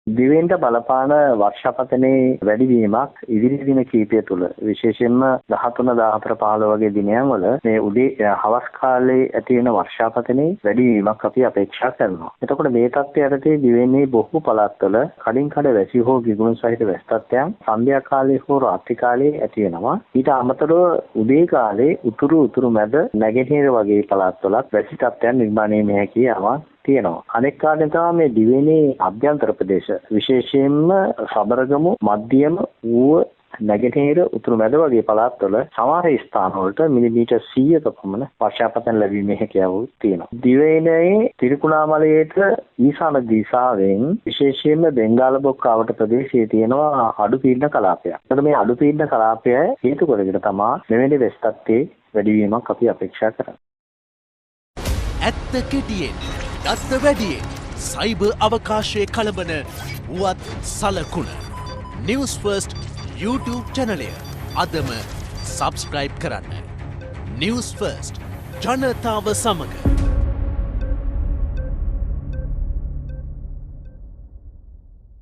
දිවෙන්ට බලපාන වර්ෂාපතනයේ වැඩිවීමක් ඉදිරි දින කීපය තුළ විශේෂයෙන්ම 13, 14, 15 වගේ දිනයන් වල මේ උදේ හවස් කාලේ ඇති වෙන වර්ෂාපතනයේ වැඩිවීමක් අපි අපේක්ෂා කරනවා. එතකොට මේ තත්ත්වය යටතේ දිවෙන්නේ බොහෝ පළාත්වල කඩින් කඩ වැසි හෝ ගිගුරුන් සහිත වැසි තත්ත්වයන් සන්ධ්‍යා කාලේ හෝ රාත්‍රී කාලේ ඇති වෙනවා. ඊට අමතරව උදේ කාලේ උතුරු මැද නැගෙනහිර වගේ පළාත්වලත් වැසි තත්ත්වයන් නිර්මාණය වෙන්නේ හැකියාවක් තියෙනවා. අනෙක් කාරණේ තමයි මේ දිවෙනේ අභ්‍යන්තර ප්‍රදේශ විශේෂයෙන්ම සබරගමු මධ්‍යම ඌව නැගෙනහිර උතුරු මැද වගේ පළාත්වල සමහර ස්ථාන වලට මිලිමීටර් 100ක පමණ වර්ෂාපතන ලැබීමේ හැකියාව තියෙනවා. දිවයිනේ තිරිකුණාමලයේට ඊශාන දිශාවෙන් විශේෂයෙන්ම බෙන්ගාල බොක්කාවට ප්‍රදේශයේ තියෙනවා අඩු පීඩන කලාපයක්. එතකොට මේ අඩු පීඩන කලාපය හේතු කරගෙන තමයි මෙවැනි වෙස් තත්ත්වයේ වැඩිවීමක් අපි අපේක්ෂා කරන්නේ. ඇත්ත කෙටියෙන් දත්ත වැඩියෙන් සයිබර් අවකාශයේ කළඹන වුවත් සලකුණ Newsfirst YouTube channelය අදම සබස්ක්‍රයිබ් කරන්න. Newsfirst ජනතාව සමග